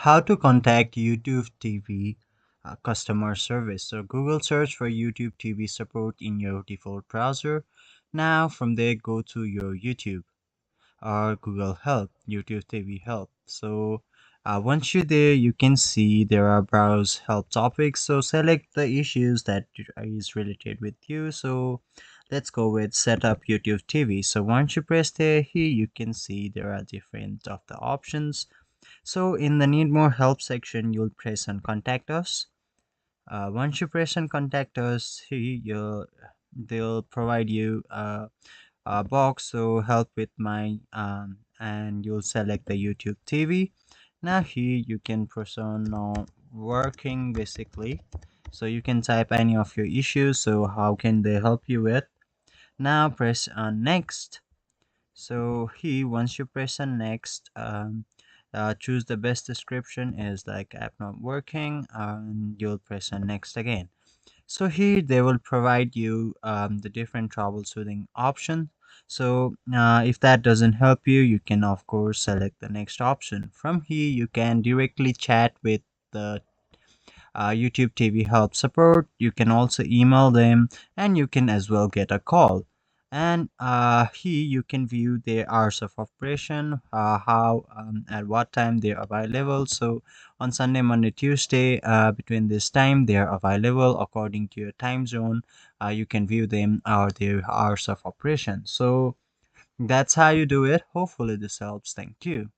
How to contact YouTube TV customer service. So Google search for YouTube TV support in your default browser. Now from there go to your YouTube or Google Help, YouTube TV Help. So once you're there, you can see there are browse help topics. So select the issues that is related with you. So let's go with setup YouTube TV. So once you press there, here you can see there are different of the options. So in the need more help section, you'll press on contact us. Once you press on contact us, here they'll provide you a box. So help with my and you'll select the YouTube TV. Now here you can press on working basically. So you can type any of your issues. So how can they help you with? Now press on next. So here, once you press on next, choose the best description is like app not working, and you'll press on next again. So here they will provide you the different troubleshooting option. So if that doesn't help you, you can of course select the next option. From here, you can directly chat with the YouTube TV help support. You can also email them, and you can as well get a call. And here you can view their hours of operation, how at what time they're available. So on Sunday, Monday, Tuesday, between this time they are available according to your time zone. You can view them or their hours of operation. So that's how you do it. Hopefully this helps. Thank you.